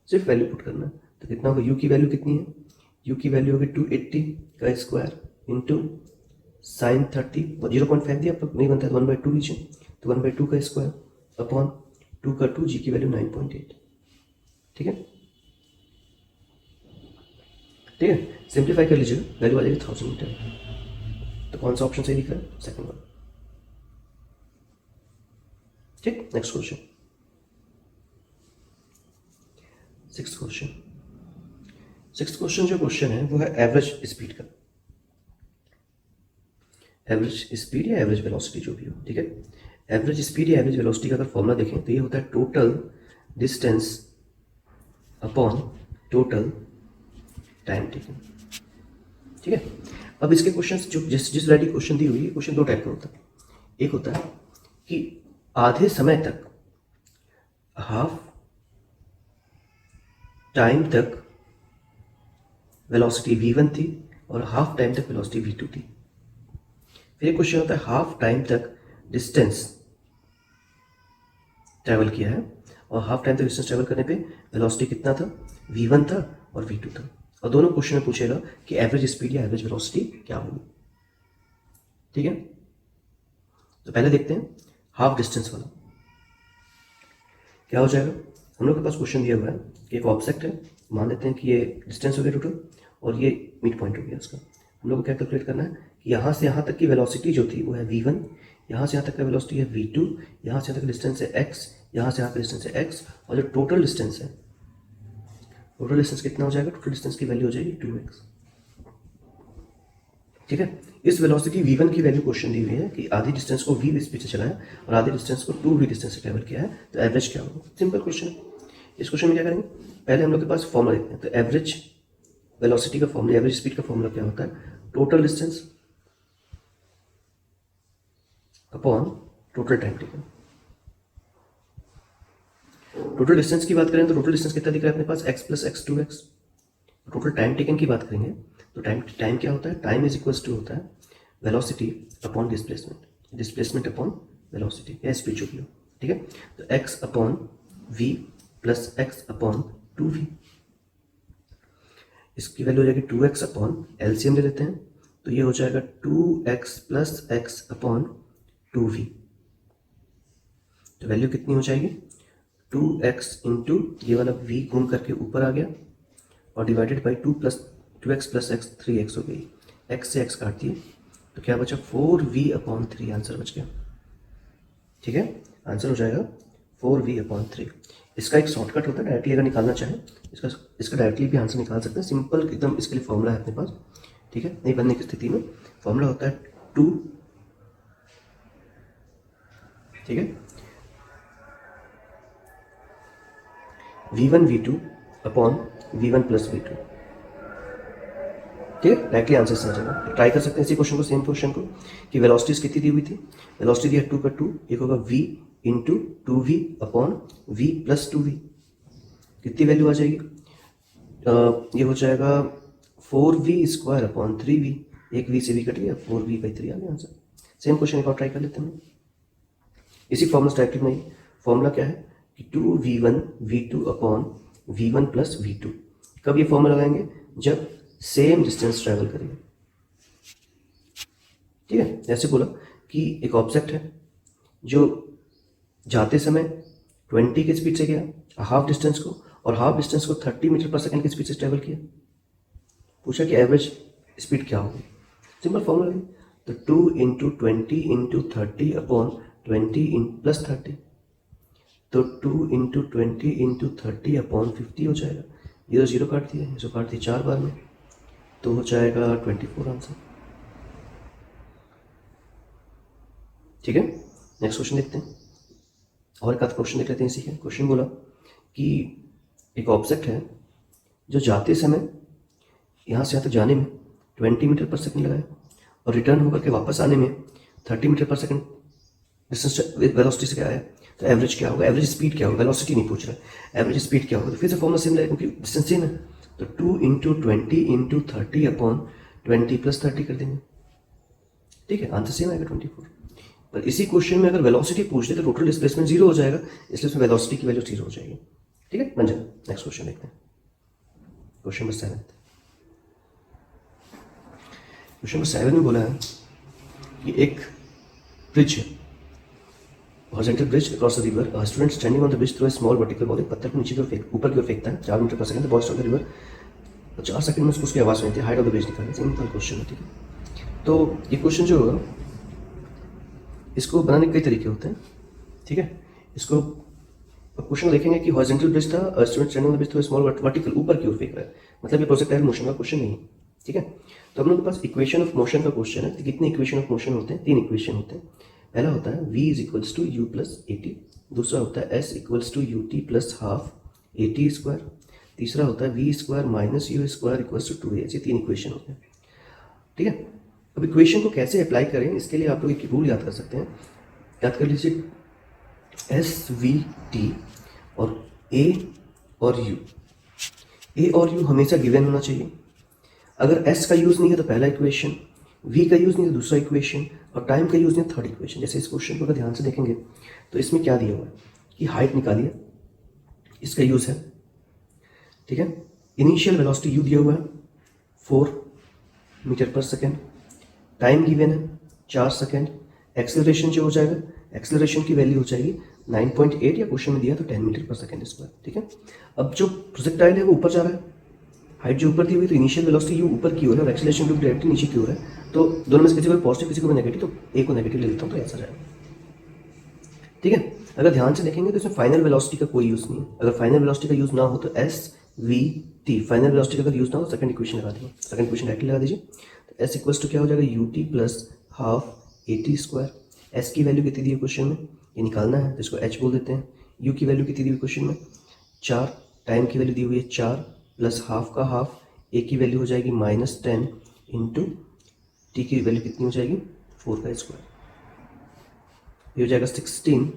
सिर्फ वैल्यू पुट करना है। तो कितना होगा, यू की वैल्यू कितनी है, यू की वैल्यू होगी 280 का स्क्वायर इंटू साइन 30, 0.5 दिया आप नहीं बनता है तो 1/2 लीजिए, तो 1/2 का स्क्वायर अपॉन 2 का 2, जी की वैल्यू 9.8। ठीक है, ठीक है, सिंप्लीफाई कर लीजिएगा वैल्यू आ जाएगी 1000 मीटर। तो कौन सा ऑप्शन सही दिख रहा है सेकंड वन। ठीक, नेक्स्ट क्वेश्चन, सिक्स क्वेश्चन जो क्वेश्चन है वो है एवरेज स्पीड का, एवरेज स्पीड या एवरेज वेलोसिटी जो भी हो। ठीक है, एवरेज स्पीड या एवरेज वेलोसिटी का अगर फॉर्मूला देखें तो ये होता है total distance upon total time taken. ठीक है, अब इसके क्वेश्चन जो जिस वैरायटी क्वेश्चन दी हुई है, क्वेश्चन दो टाइप का होता है। एक होता है कि आधे समय तक हाफ टाइम तक वेलोसिटी v1 थी और हाफ टाइम तक वेलोसिटी v2 थी। फिर एक क्वेश्चन होता है हाफ टाइम तक डिस्टेंस ट्रैवल किया है और हाफ टाइम तक डिस्टेंस ट्रैवल करने पे वेलोसिटी कितना था v1 था और v2 था, और दोनों क्वेश्चन में पूछेगा कि एवरेज स्पीड या एवरेज वेलोसिटी क्या होगी। ठीक है, तो पहले देखते हैं हाफ डिस्टेंस वाला क्या हो जाएगा। हम लोग के पास क्वेश्चन दिया हुआ है कि एक ऑब्जेक्ट है, मान लेते हैं कि ये डिस्टेंस हो गया टोटल और ये मिड पॉइंट हो गया उसका। हम लोग को क्या कैलकुलेट करना है कि यहाँ से यहाँ तक की वेलोसिटी जो थी वो है v1, यहाँ से यहाँ तक का वेलोसिटी है v2, यहाँ से यहाँ तक डिस्टेंस है x, यहाँ से यहाँ का डिस्टेंस है x, और जो टोटल डिस्टेंस है, टोटल डिस्टेंस कितना हो जाएगा, टोटल डिस्टेंस की वैल्यू हो जाएगी 2x। ठीक है, इस वेलोसिटी v1 की वैल्यू क्वेश्चन दी हुई है कि आधी डिस्टेंस को v स्पीड से चलाया और आधी डिस्टेंस को 2v डिस्टेंस से ट्रैवल किया है, तो एवरेज क्या होगा। सिंपल क्वेश्चन है। इस क्वेश्चन में क्या करेंगे, पहले हम लोग के पास फॉर्मूला देखते हैं। तो एवरेज वेलोसिटी का फॉर्मूला, एवरेज स्पीड का फॉर्मूला क्या होता है, total distance upon total time taken. Total distance की बात करें तो टोटल डिस्टेंस कितना दिख रहा है अपने पास x plus x 2x। Total time taken की बात करेंगे तो टाइम क्या होता है, टाइम इज इक्वल्स टू होता है velocity upon displacement, displacement upon velocity या स्पीड जो भी हो। ठीक है, तो x upon v plus x upon 2v, इसकी वैल्यू हो जाएगी 2x अपॉन एलसीएम ले लेते हैं तो ये हो जाएगा 2x plus x upon 2v। तो वैल्यू कितनी हो जाएगी 2x इंटू ये वाला v घूम करके ऊपर आ गया और divided by 2x plus x 3x हो गई, x से x काट दिए तो क्या बचा 4v अपॉन 3, आंसर बच गया। ठीक है, आंसर हो जाएगा 4v अपॉन 3। इसका एक शॉर्टकट होता है, डायरेक्टली अगर निकालना चाहें इसका डायरेक्टली भी आंसर निकाल सकते हैं, सिंपल एकदम इसके लिए फॉर्मूला है अपने पास। ठीक है, नहीं बनने की स्थिति में फॉर्मूला होता है 2, ठीक है, v1 v2 upon v1 plus v2। ठीक है, डायरेक्टली आंसर समझ जाएगा। ट्राई कर सकते हैं इसी क्वेश्चन को, सेम क्वेश्चन को, कि वेलोसिटीज कितनी दी हुई थी। वेलोसिटी दी है 2 का 2, एक होगा v into 2v upon v plus 2v। कितनी वैल्यू आ जाएगी? ये हो जाएगा 4v स्क्वायर अपॉन 3v। एक v से v कट गया, 4v/3 आ गया आंसर। सेम क्वेश्चन एक और ट्राई कर लेते हैं। इसी फॉर्मूला डायरेक्टली नहीं, फॉर्मूला क्या है कि 2v1 v2 upon v1 plus v2। कब ये फॉर्मूला लगाएंगे? जब सेम डिस्टेंस ट्रैवल करेंगे। ठीक है, जैसे बोला कि एक ऑब्जेक्ट है जो जाते समय 20 की स्पीड से गया हाफ डिस्टेंस को, और हाफ डिस्टेंस को 30 मीटर पर सेकंड की स्पीड से ट्रैवल किया। पूछा कि एवरेज स्पीड क्या होगी? सिंपल फॉर्मूला है, तो 2 इंटू 20 इंटू 30 अपॉन 20 प्लस 30। तो 2 इंटू 20 इंटू 30 अपॉन 50 हो जाएगा। ये तो जीरो काट दिया, इसको काट दिया 4 बार में, तो हो जाएगा 24 आंसर। ठीक है, नेक्स्ट क्वेश्चन देखते हैं। और एक आध क्वेश्चन देख लेते हैं इसी के। क्वेश्चन बोला कि एक ऑब्जेक्ट है जो जाते समय यहाँ से यहाँ तक जाने में 20 मीटर पर सेकंड लगाए, और रिटर्न होकर के वापस आने में 30 metre per second distance velocity से आया। तो एवरेज क्या होगा? एवरेज स्पीड क्या होगा? वेलोसिटी नहीं पूछ रहा है, एवरेज स्पीड क्या होगा? तो फिर से फॉर्मूला सेम लगेगा क्योंकि डिस्टेंस सेम है। तो 2 इंटू 20 इंटू 30 अपॉन 20 प्लस 30 कर देंगे। ठीक है, आंसर सेम आएगा 24। पर इसी क्वेश्चन में अगर वेलोसिटी पूछ दे तो टोटल डिस्प्लेसमेंट जीरो हो जाएगा, इसलिए उसमें वेलोसिटी की वैल्यू जीरो हो जाएगी। ठीक है, बन जाए। नेक्स्ट क्वेश्चन देखते हैं, क्वेश्चन नंबर 7। क्वेश्चन नंबर 7 में बोला है कि एक ब्रिज है, horizontal bridge across the river, student standing on the bridge through a small vertical ball. एक पत्थर को नीचे की ओर ऊपर की ओर फेंकता है 4 metre per second. Ball strike the river, 4 second में उसकी आवाज़ सुनती है। हाइट ऑफ द ब्रिज निकालना, सिंपल क्वेश्चन है। ठीक है, तो ये क्वेश्चन जो होगा इसको बनाने के कई तरीके होते हैं। ठीक है, इसको क्वेश्चन देखेंगे कि हॉरिजॉन्टल ब्रिज था, student standing on the bridge through a small vertical, ऊपर की ओर फेंक रहा है, मतलब ये प्रोजेक्टाइल मोशन का क्वेश्चन नहीं है। ठीक है, तो हम लोग के पास इक्वेशन ऑफ मोशन का क्वेश्चन है। तो कितने इक्वेशन ऑफ मोशन होते हैं? 3 इक्वेशन होते हैं। पहला होता है v is equals to u plus a t, दूसरा होता है s equals to u t plus half a t square, तीसरा होता है v square minus u square equals to 2a। ये 3 इक्वेशन होते हैं। ठीक है, अब इक्वेशन को कैसे अप्लाई करें इसके लिए आप लोग एक रूल याद कर सकते हैं। याद कर लीजिए, एस वी टी और ए और यू, ए और यू हमेशा गिवन होना चाहिए। अगर एस का यूज़ नहीं है तो पहला इक्वेशन, वी का यूज़ नहीं है तो दूसरा इक्वेशन, और टाइम का यूज़ नहीं है थर्ड इक्वेशन। जैसे इस क्वेश्चन को अगर ध्यान से देखेंगे तो इसमें क्या दिया हुआ है कि हाइट निकालिए, इसका यूज़ है। ठीक है, इनिशियल वेलोसिटी यू दिया हुआ है 4 metre per second, time given है 4 सेकेंड, एक्सेलरेशन जो हो जाएगा, एक्सेलरेशन की वैल्यू हो जाएगी 9.8 या क्वेश्चन में दिया तो 10 मीटर पर सेकेंड स्क्वायर। ठीक है, अब जो प्रोजेक्टाइल है वो ऊपर जा रहा है, हाइट जो ऊपर दी हुई तो इनिशियल वेलोसिटी यू ऊपर की ओर है और एक्सेलरेशन भी डायरेक्टली नीचे की ओर है। तो दोनों में से किसी को पॉजिटिव किसी को नेगेटिव, तो ए को नेगेटिव ले लेता हूँ तो ऐसा जाएगा। ठीक है, अगर ध्यान से देखेंगे तो इसमें फाइनल वेलोसिटी का कोई यूज़ नहीं है। अगर फाइनल वेलोसिटी का यूज़ ना हो तो S V T, final velocity का अगर यूज़ ना हो सेकंड इक्वेशन लगा दीजिए, सेकंड इक्वेशन डायरेक्टली लगा दीजिए। तो एस इक्वल्स टू क्या हो जाएगा? You t plus half a t square. S की वैल्यू कितनी दी है क्वेश्चन में, ये निकालना है तो इसको एच बोल देते हैं। यू की वैल्यू कितनी दी हुई क्वेश्चन में 4, टाइम की वैल्यू दी हुई है 4 प्लस हाफ का हाफ, ए की वैल्यू हो जाएगी -10 इंटू टी की वैल्यू कितनी हो जाएगी 4 का स्क्वायर, ये हो जाएगा 16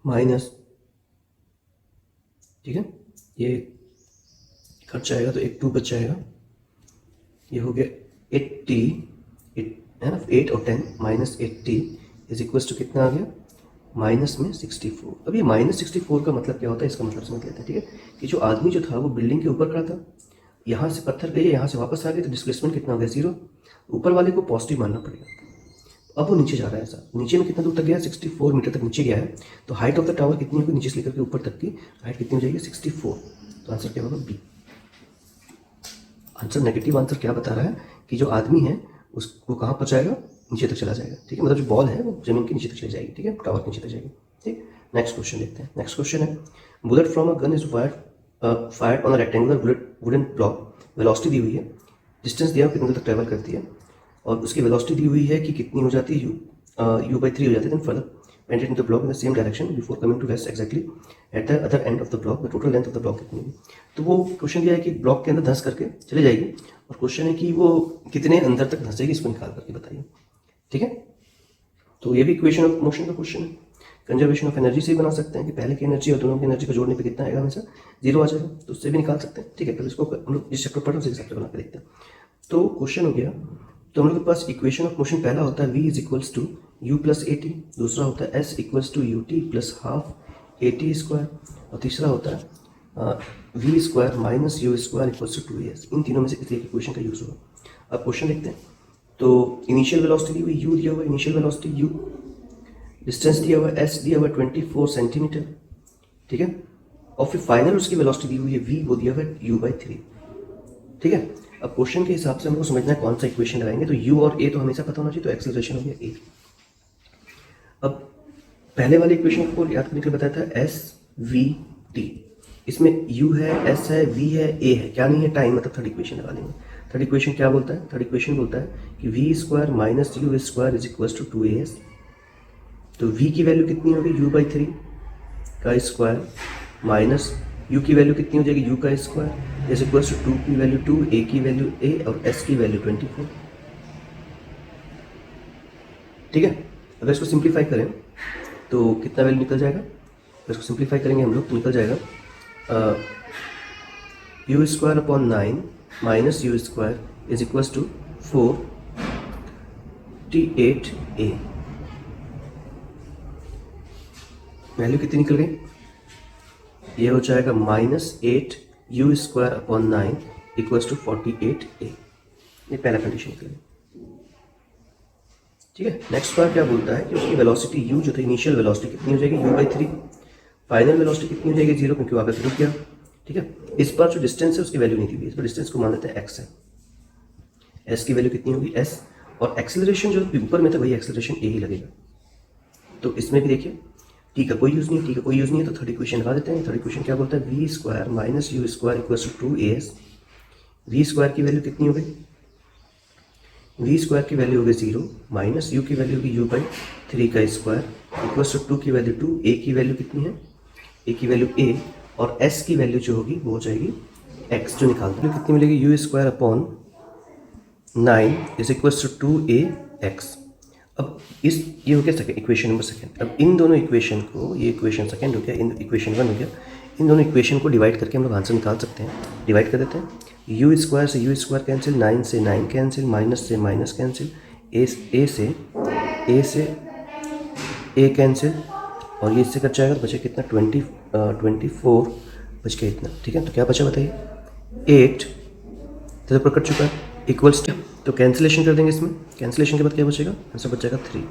माइनस। ठीक है, ये कट जाएगा तो एक 2 बच जाएगा, ये हो गया 80 है ना, 8 और 10 -80 इज इक्वल्स टू कितना आ गया माइनस में 64। अब ये -64 का मतलब क्या होता है इसका मतलब समझ लेते हैं। ठीक है, कि जो आदमी जो था वो बिल्डिंग के ऊपर खड़ा था, यहाँ से पत्थर गए, यहाँ से वापस आ गए तो डिस्प्लेसमेंट कितना हो गया 0। ऊपर वाले को पॉजिटिव मानना पड़ेगा। अब वो नीचे जा रहा है, ऐसा नीचे में कितना दूर तक गया 64 मीटर तक नीचे गया है। तो हाइट ऑफ द टावर कितनी होगी नीचे से लेकर के ऊपर तक की हाइट कितनी हो जाएगी 64। तो आंसर क्या होगा बी। आंसर नेगेटिव आंसर क्या बता रहा है कि जो आदमी है उसको कहाँ पर जाएगा, नीचे तक चला जाएगा। ठीक है, मतलब जो बॉल है वो जमीन के नीचे तक चली जाएगी। ठीक है, टावर के नीचे तक जाएगी। ठीक, नेक्स्ट क्वेश्चन देखते हैं। नेक्स्ट क्वेश्चन है, bullet from a gun is fired on a rectangular wooden block. Velocity दी हुई है, डिस्टेंस दिया कितने दूर तक ट्रैवल करती है, और उसकी वेलोसिटी दी हुई है कि कितनी हो जाती है u/3 हो जाती है। Then further painted in the block in the same direction before coming to rest exactly at the other end of the block the total length of the block कितनी होगी। तो वो क्वेश्चन दिया है कि ब्लॉक के अंदर धंस करके चली जाएगी और क्वेश्चन है कि वो कितने अंदर तक धंसेगी, इसको निकाल करके बताइए। ठीक है, तो ये भी इक्वेशन ऑफ मोशन का क्वेश्चन है। कंजर्वेशन ऑफ एनर्जी से भी बना सकते हैं कि पहले की एनर्जी और दोनों की एनर्जी को जोड़ने पे कितना आएगा, हमेशा 0 आ जाएगा, तो उससे भी निकाल सकते हैं। ठीक है, तो इसको हम लोग जिस चैप्टर पढ़ रहे हैं उसी चैप्टर बना के देखते हैं। तो क्वेश्चन हो गया, तो हम लोग के पास इक्वेशन ऑफ मोशन पहला होता है v is equals to u plus a t, दूसरा होता है s equals to u t plus half a t square, और तीसरा होता है v square minus u square equals to 2as। इन तीनों में से किसी एक इक्वेशन का यूज़ होगा। अब क्वेश्चन देखते हैं। तो इनिशियल वेलोसिटी दी हुई u दिया हुआ, इनिशियल वेलोसिटी u, डिस्टेंस दिया हुआ है s दिया हुआ है 24 सेंटीमीटर। ठीक है, और फिर फाइनल उसकी वेलोसिटी दी हुई है v, वो दिया हुआ है u/3। ठीक है, अब क्वेश्चन के हिसाब से हमको समझना है कौन सा इक्वेशन लगाएंगे। तो u और a तो हमेशा पता होना चाहिए, तो एक्सेलरेशन हो गया a। अब पहले वाले इक्वेशन को याद करने के लिए बताया था s v t, इसमें u है, s है, v है, a है, क्या नहीं है, टाइम, मतलब थर्ड इक्वेशन लगा लेंगे। थर्ड इक्वेशन क्या बोलता है, थर्ड इक्वेशन बोलता है कि v square minus u square is equals to 2as। तो v की वैल्यू कितनी होगी, u/3 का स्क्वायर माइनस u की वैल्यू कितनी हो जाएगी, u का स्क्वायर इज इक्वल्स टू 2 की वैल्यू 2, a की वैल्यू a और s की वैल्यू 24। ठीक है, अगर इसको सिंप्लीफाई करें तो कितना वैल्यू निकल जाएगा, अगर इसको सिंप्लीफाई करेंगे हम लोग तो निकल जाएगा u square upon 9 minus u square is equals to 4t8a। Value कितनी निकल गई, ये हो जाएगा -8 u square upon 9 equals to 48a। ये पहला कंडीशन निकल गई। ठीक है, नेक्स्ट बार क्या बोलता है कि उसकी वेलोसिटी u जो था, इनिशियल वेलोसिटी कितनी हो जाएगी, u/3, फाइनल वेलोसिटी कितनी हो जाएगी 0, क्योंकि वापस रुक गया। ठीक है, इस बार जो डिस्टेंस है उसकी वैल्यू नहीं दी हुई, इस बार डिस्टेंस को मान लेते हैं x है, s की वैल्यू कितनी होगी s, और एक्सेलरेशन जो ऊपर में था वही एक्सेलरेशन a ही लगेगा। तो इसमें भी देखिए t का कोई यूज़ नहीं है, t का कोई यूज़ नहीं है, तो थर्ड इक्वेशन लगा देते हैं। थर्ड इक्वेशन क्या बोलता है, v square minus u square equals to 2as। v square की वैल्यू कितनी हो गई, v स्क्वायर की वैल्यू हो गई 0 माइनस u की वैल्यू होगी u/3 का स्क्वायर इक्वल्स टू 2 की वैल्यू 2, a की वैल्यू कितनी है, a की वैल्यू a, और s की वैल्यू जो होगी वो हो जाएगी x, जो निकालते हैं कितनी मिलेगी, u square upon 9 is equals to 2ax। अब इस ये हो गया सेकंड इक्वेशन नंबर सेकंड। अब इन दोनों इक्वेशन को, ये इक्वेशन सेकंड हो गया, इन इक्वेशन 1 हो गया, इन दोनों इक्वेशन को डिवाइड करके हम लोग आंसर निकाल सकते हैं। डिवाइड कर देते हैं, यू स्क्वायर से यू स्क्वायर कैंसिल, 9 से 9 कैंसिल, माइनस से माइनस कैंसिल, ए से ए कैंसिल, और ये इससे कट जाएगा, तो बचे कितना 24 बच गया इतना। ठीक है, तो क्या बचा बताइए, 8 तो पर कट चुका है, इक्वल्स टू, तो कैंसिलेशन कर देंगे इसमें, कैंसिलेशन के बाद क्या बचेगा, आंसर बच जाएगा 3।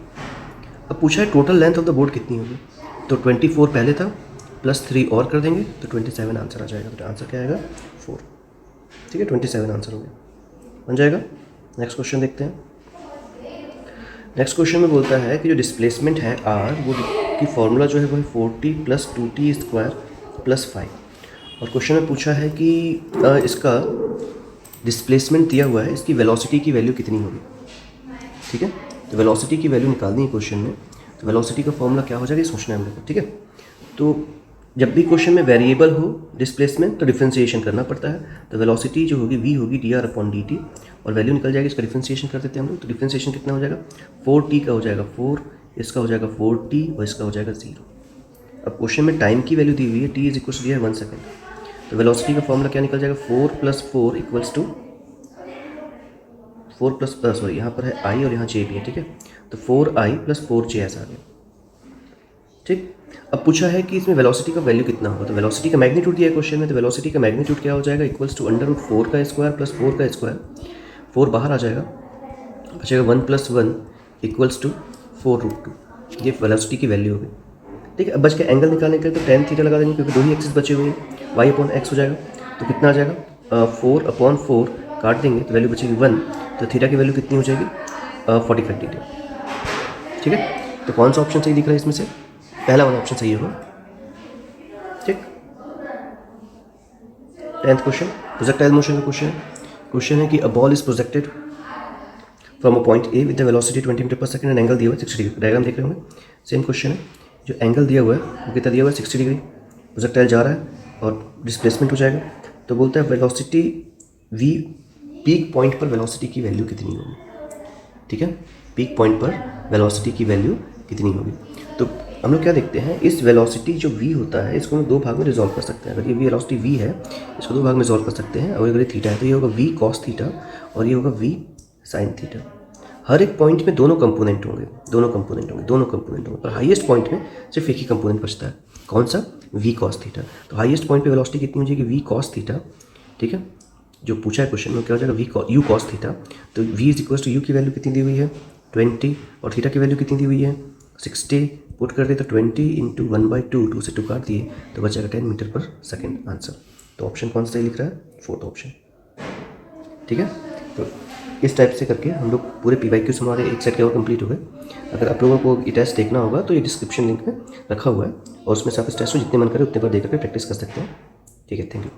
अब पूछा है total length of the board कितनी होगी, तो 24 पहले था प्लस 3 और कर देंगे तो 27 आंसर आ जाएगा। तो आंसर क्या आएगा 4। ठीक है, 27 आंसर हो गया, बन जाएगा। नेक्स्ट क्वेश्चन देखते हैं। नेक्स्ट क्वेश्चन में बोलता है कि जो डिस्प्लेसमेंट है r, वो की फॉर्मूला जो है वो है 4t plus 2t square plus 5, और क्वेश्चन में पूछा है कि इसका डिस्प्लेसमेंट दिया हुआ है, इसकी वेलोसिटी की वैल्यू कितनी होगी। ठीक है, तो वेलोसिटी की वैल्यू निकालनी है क्वेश्चन में, तो वेलोसिटी का फॉर्मूला क्या हो जाएगा ये सोचना है हम लोग को। ठीक है, तो जब भी क्वेश्चन में वेरिएबल हो डिस्प्लेसमेंट तो डिफ्रेंसिएशन करना पड़ता है। तो वेलोसिटी जो होगी v होगी dr अपॉन dt, और वैल्यू निकल जाएगी, इसका डिफ्रेंसिएशन कर देते हैं हम लोग। तो डिफ्रेंसिएशन कितना हो जाएगा, 4t का हो जाएगा 4, इसका हो जाएगा 4t और इसका हो जाएगा 0। अब क्वेश्चन में टाइम की वैल्यू दी हुई है, t इज इक्वल्स दिया है 1 सेकेंड, तो वेलोसिटी का फॉर्मूला क्या निकल जाएगा, 4 + 4 इक्वल्स टू 4 प्लस सॉरी यहाँ पर है i और यहाँ j भी है। ठीक है, तो 4i + 4j ऐसा आ गया। ठीक, अब पूछा है कि इसमें वेलोसिटी का वैल्यू कितना होगा, तो वेलोसिटी का मैग्नीट्यूड दिया है क्वेश्चन में, तो वेलोसिटी का मैग्नीट्यूड क्या हो जाएगा, इक्वल्स टू √4 का स्क्वायर प्लस 4 का स्क्वायर, 4 बाहर आ जाएगा, बचेगा 1 + 1 इक्वल्स टू 4√2। ये वेलोसिटी की वैल्यू होगी। ठीक है, अब बच के एंगल निकालने के लिए तो tan थीटा लगा देंगे, क्योंकि दो ही एक्सिस बचे हुए हैं, y/x हो जाएगा। तो कितना आ जाएगा 4/4 काट देंगे तो वैल्यू बचेगी 1, तो थीटा की वैल्यू कितनी हो जाएगी 45 डिग्री। ठीक है, तो कौन सा ऑप्शन सही दिख रहा है इसमें से, पहला वाला ऑप्शन सही होगा। ठीक, 10th क्वेश्चन प्रोजेक्टाइल मोशन का क्वेश्चन है कि a ball is projected from a point A with the velocity 20 metre per second and angle दिया हुआ है 60 डिग्री। डायग्राम देख रहे होंगे, सेम क्वेश्चन है। जो एंगल दिया हुआ है वो कितना दिया हुआ है 60 डिग्री। प्रोजेक्टाइल जा रहा है और डिस्प्लेसमेंट हो जाएगा। तो बोलता है वेलोसिटी v, पीक पॉइंट पर वेलोसिटी की वैल्यू कितनी होगी। ठीक है, पीक पॉइंट पर वेलोसिटी की वैल्यू कितनी होगी। तो हम लोग क्या देखते हैं, इस वेलोसिटी जो v होता है इसको हम दो भाग में रिजॉल्व कर सकते हैं। अगर ये वेलोसिटी v है इसको दो भाग में रिजॉल्व कर सकते हैं। और अगर ये थीटा है तो ये होगा v cos थीटा और ये होगा v sin थीटा। हर एक पॉइंट में दोनों कंपोनेंट होंगे, पर हाईएस्ट पॉइंट में सिर्फ एक ही कंपोनेंट बचता है। कौन सा? v cos theta. तो हाईएस्ट पॉइंट पे वेलोसिटी कितनी हो जाएगी? v cos theta. ठीक है, जो पूछा है क्वेश्चन में क्या हो जाएगा? u cos theta. तो v is equal to u की वैल्यू कितनी दी हुई है 20 और थीटा की वैल्यू कितनी दी हुई है 60। पुट कर दिए तो 20 इंटू 1/2, 2 से 2 काट दिए तो बच जाएगा 10 मीटर पर सेकेंड आंसर। तो ऑप्शन कौन सा लिख रहा है? Fourth option. ठीक है, तो इस टाइप से करके हम लोग पूरे PYQs हमारे एक सेट के और कंप्लीट हो गए। अगर आप लोगों को ये टेस्ट देखना होगा तो ये डिस्क्रिप्शन लिंक में रखा हुआ है और उसमें से आप इस टेस्ट को जितने मन करे उतने बार देख करके प्रैक्टिस कर सकते हैं। ठीक है, थैंक यू।